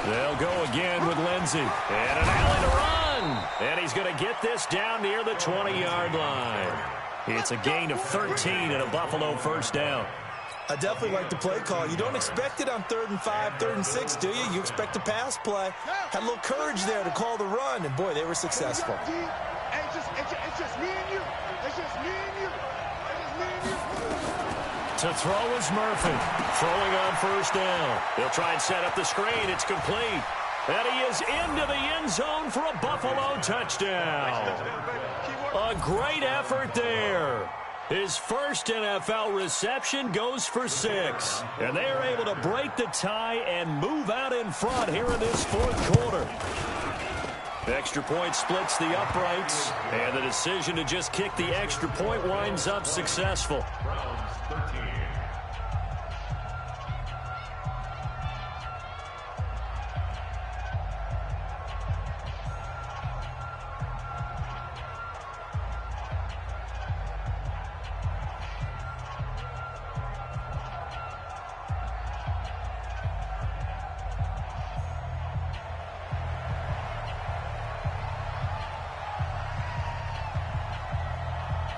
They'll go again with Lindsey. And an alley to run. And he's going to get this down near the 20-yard line. It's a gain of 13 and a Buffalo 1st down. I definitely like the play call. You don't expect it on 3rd and 5, 3rd and 6, do you? You expect a pass play. Had a little courage there to call the run, and boy, they were successful. It's just me and you. It's just me and you. To throw is Murphy. Throwing on 1st down. He'll try and set up the screen. It's complete. And he is into the end zone for a Buffalo touchdown. A great effort there. His first NFL reception goes for 6. And they are able to break the tie and move out in front here in this 4th quarter. Extra point splits the uprights, and the decision to just kick the extra point winds up successful. Browns 13.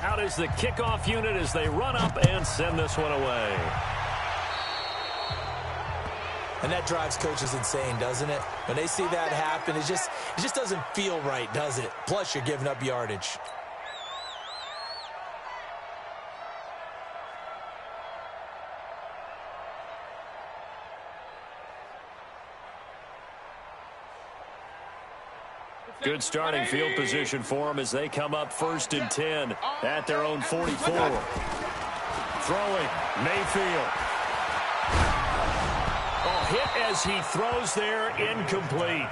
Out is the kickoff unit as they run up and send this one away. And that drives coaches insane, doesn't it? When they see that happen, it just doesn't feel right, does it? Plus, you're giving up yardage. Good starting field position for them as they come up 1st and 10 at their own 44. Throwing, Mayfield. Oh, hit as he throws there, incomplete.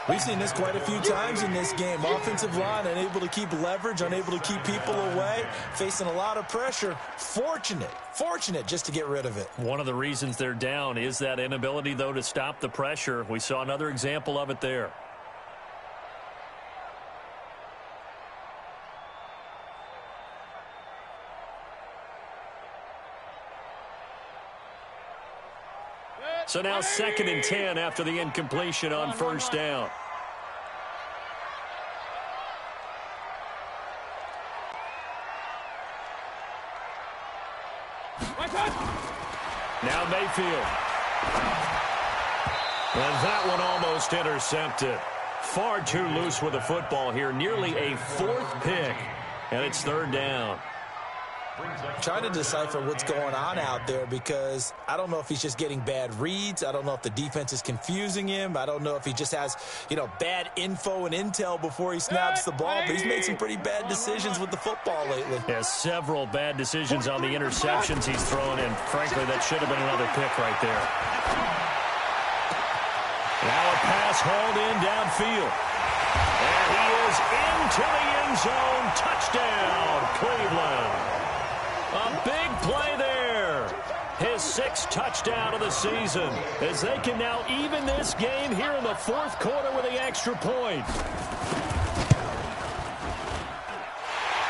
We've seen this quite a few times in this game. Offensive line unable to keep leverage, unable to keep people away, facing a lot of pressure. Fortunate just to get rid of it. One of the reasons they're down is that inability, though, to stop the pressure. We saw another example of it there. So now 2nd and 10 after the incompletion on 1st down. Now Mayfield. And that one almost intercepted. Far too loose with the football here. Nearly a 4th pick. And it's 3rd down. Trying to decipher what's going on out there because I don't know if he's just getting bad reads. I don't know if the defense is confusing him. I don't know if he just has, bad info and intel before he snaps the ball. But he's made some pretty bad decisions with the football lately. Yeah, several bad decisions on the interceptions he's thrown, and frankly, that should have been another pick right there. Now a pass hauled in downfield. And he is into the end zone. Touchdown, Cleveland. A big play there. His 6th touchdown of the season as they can now even this game here in the 4th quarter with the extra point.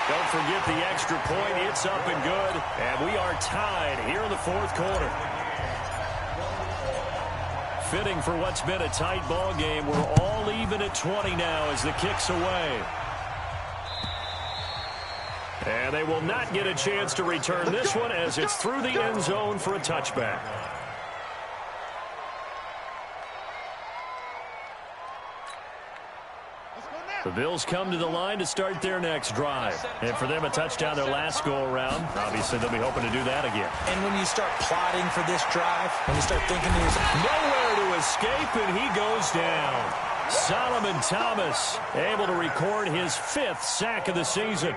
Don't forget the extra point. It's up and good. And we are tied here in the 4th quarter. Fitting for what's been a tight ball game. We're all even at 20 now as the kick's away. And they will not get a chance to return this one as it's through the end zone for a touchback. The Bills come to the line to start their next drive. And for them, a touchdown their last go-around. Obviously, they'll be hoping to do that again. And when you start plotting for this drive, when you start thinking to yourself, nowhere to escape, and he goes down. Solomon Thomas able to record his 5th sack of the season.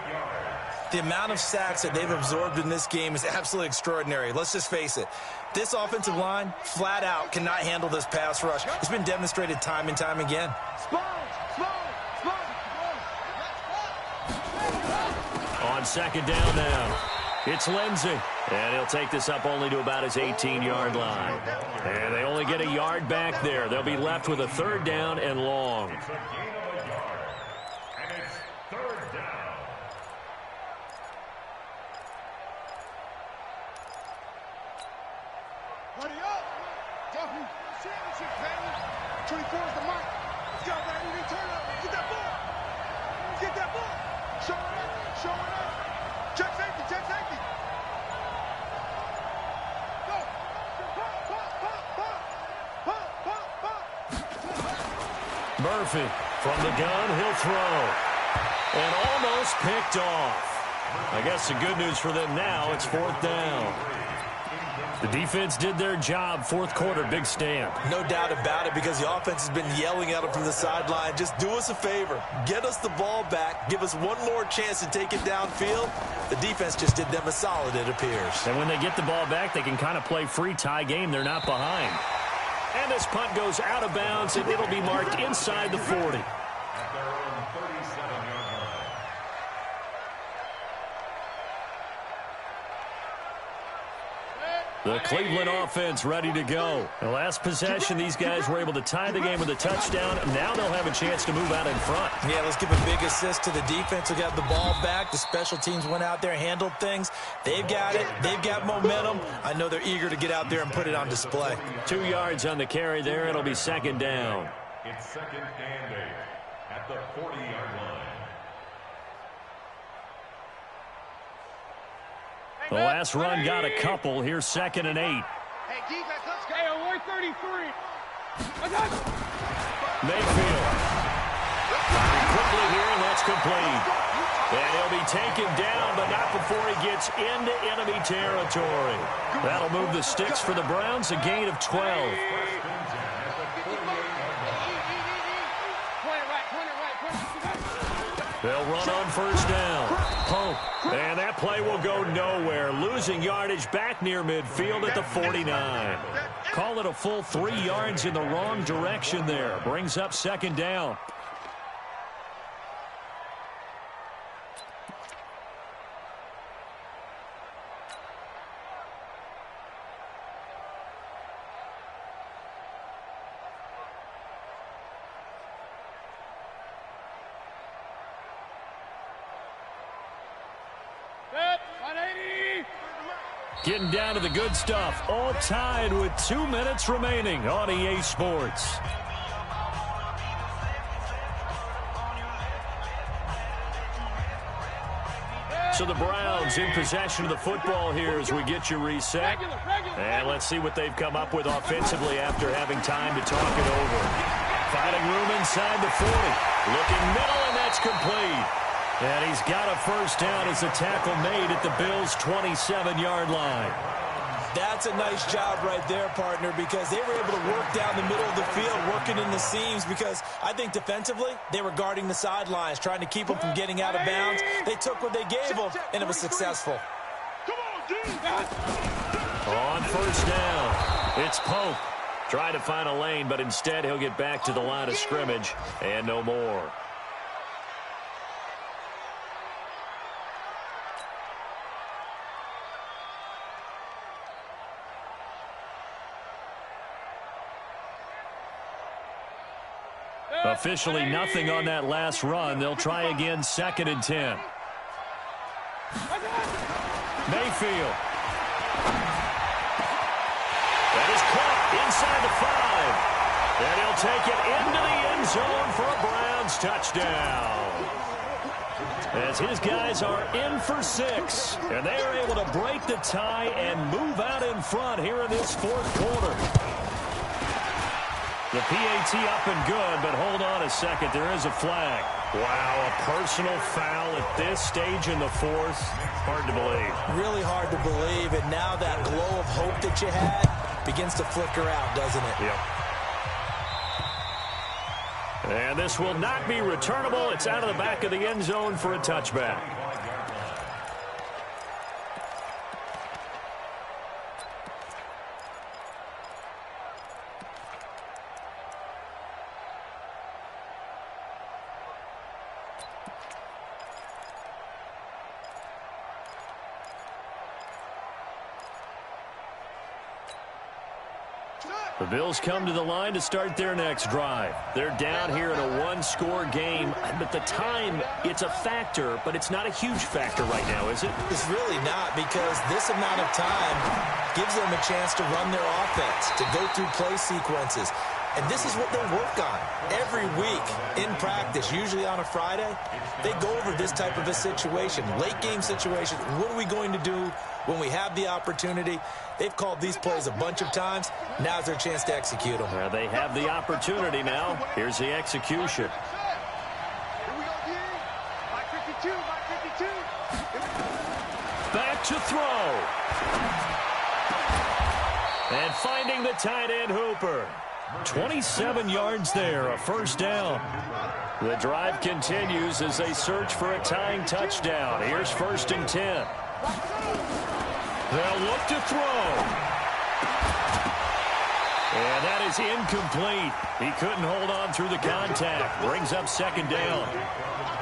The amount of sacks that they've absorbed in this game is absolutely extraordinary. Let's just face it. This offensive line, flat out, cannot handle this pass rush. It's been demonstrated time and time again. On 2nd down now, it's Lindsey. And he'll take this up only to about his 18-yard line. And they only get a yard back there. They'll be left with a 3rd down and long. Murphy from the gun, he'll throw. And almost picked off. I guess the good news for them now, it's 4th down. The defense did their job. 4th quarter, big stand. No doubt about it because the offense has been yelling at them from the sideline. Just do us a favor. Get us the ball back. Give us one more chance to take it downfield. The defense just did them a solid, it appears. And when they get the ball back, they can kind of play free tie game. They're not behind. And this punt goes out of bounds, and it'll be marked inside the 40. The Cleveland offense ready to go. The last possession, these guys were able to tie the game with a touchdown. Now they'll have a chance to move out in front. Yeah, let's give a big assist to the defense who got the ball back. The special teams went out there, handled things. They've got it. They've got momentum. I know they're eager to get out there and put it on display. 2 yards on the carry there. It'll be 2nd down. It's 2nd and 8 at the 40-yard line. The last run got a couple. Here's 2nd and 8. Hey, defense, let's go. Hey, 133. Mayfield. Quickly here, and that's complete. And he'll be taken down, but not before he gets into enemy territory. That'll move the sticks for the Browns, a gain of 12. They'll run on 1st down. Pope. And that play will go nowhere. Losing yardage back near midfield at the 49. Call it a full 3 yards in the wrong direction there. Brings up 2nd down. Getting down to the good stuff. All tied with 2 minutes remaining on EA Sports. So the Browns in possession of the football here as we get you reset. And let's see what they've come up with offensively after having time to talk it over. Finding room inside the 40. Looking middle, and that's complete. And he's got a first down as the tackle made at the Bills' 27-yard line. That's a nice job right there, partner, because they were able to work down the middle of the field, working in the seams, because I think defensively they were guarding the sidelines, trying to keep them from getting out of bounds. They took what they gave them, and it was successful. On first down, it's Pope. Trying to find a lane, but instead he'll get back to the line of scrimmage and no more. Officially nothing on that last run. They'll try again, 2nd and 10. Mayfield. That is caught inside the 5. And he'll take it into the end zone for a Browns touchdown. As his guys are in for 6. And they are able to break the tie and move out in front here in this 4th quarter. The PAT up and good, but hold on a second. There is a flag. Wow, a personal foul at this stage in the 4th. Hard to believe. Really hard to believe, and now that glow of hope that you had begins to flicker out, doesn't it? Yep. And this will not be returnable. It's out of the back of the end zone for a touchback. The Bills come to the line to start their next drive. They're down here in a one-score game, but the time, it's a factor, but it's not a huge factor right now, is it? It's really not, because this amount of time gives them a chance to run their offense, to go through play sequences. And this is what they work on every week in practice, usually on a Friday. They go over this type of a situation, late-game situation. What are we going to do when we have the opportunity? They've called these plays a bunch of times. Now's their chance to execute them. Well, they have the opportunity now. Here's the execution. Here we go, D. Mike 52, Mike 52. Back to throw. And finding the tight end Hooper. 27 yards there, a first down. The drive continues as they search for a tying touchdown. Here's 1st and 10. They'll look to throw. And that is incomplete. He couldn't hold on through the contact. Brings up 2nd down.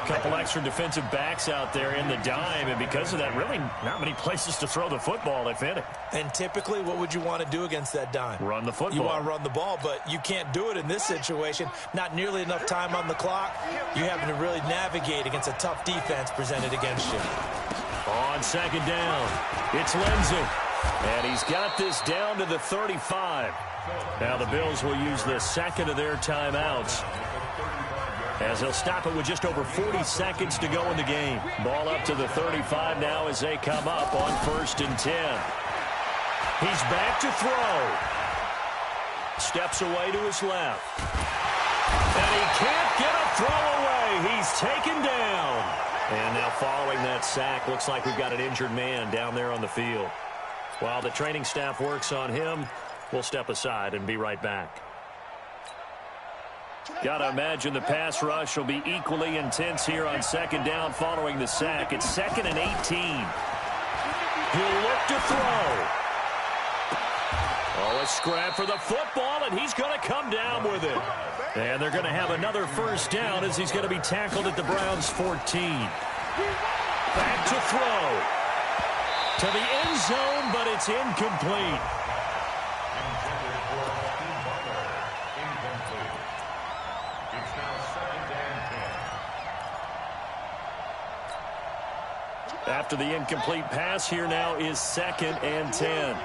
A couple extra defensive backs out there in the dime, and because of that, really not many places to throw the football, if any. And typically, what would you want to do against that dime? Run the football. You want to run the ball, but you can't do it in this situation. Not nearly enough time on the clock. You're having to really navigate against a tough defense presented against you. On 2nd down, it's Lindsey. And he's got this down to the 35. Now the Bills will use the 2nd of their timeouts, as they'll stop it with just over 40 seconds to go in the game. Ball up to the 35 now as they come up on 1st and 10. He's back to throw. Steps away to his left. And he can't get a throw away. He's taken down. And now following that sack, looks like we've got an injured man down there on the field. While the training staff works on him, we'll step aside and be right back. Got to imagine the pass rush will be equally intense here on 2nd down following the sack. It's 2nd and 18. He'll look to throw. Oh, a scrap for the football, and he's going to come down with it. And they're going to have another first down as he's going to be tackled at the Browns' 14. Back to throw. To the end zone, but it's incomplete. After the incomplete pass, here now is 2nd and 10.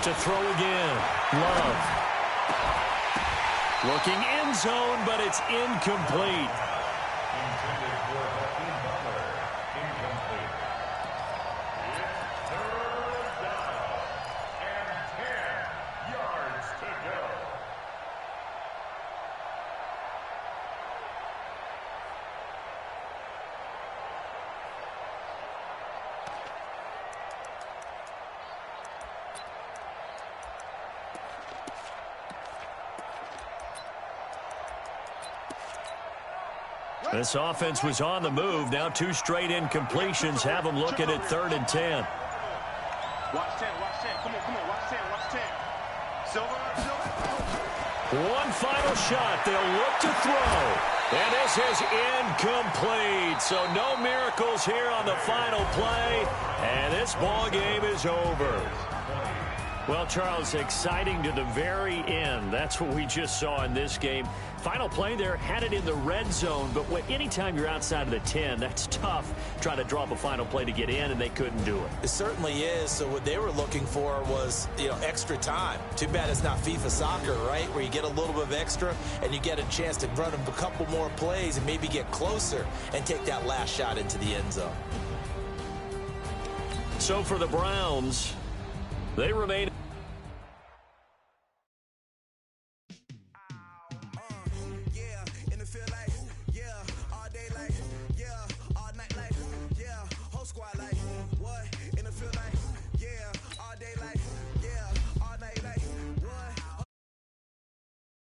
To throw again, Love. Looking end zone, but it's incomplete. Intended for Hakeem Butler. Incomplete. It's third down and 10 yards to go. This offense was on the move. Now 2 straight incompletions have them looking at 3rd and 10. Watch 10, watch 10. Come on, watch 10, watch 10. Silver. One final shot. They'll look to throw. And this is incomplete. So no miracles here on the final play. And this ball game is over. Well, Charles, exciting to the very end. That's what we just saw in this game. Final play there, had it in the red zone, but anytime you're outside of the 10, that's tough. Trying to draw up a final play to get in, and they couldn't do it. It certainly is. So what they were looking for was, extra time. Too bad it's not FIFA soccer, right, where you get a little bit of extra and you get a chance to run a couple more plays and maybe get closer and take that last shot into the end zone. So for the Browns, they remain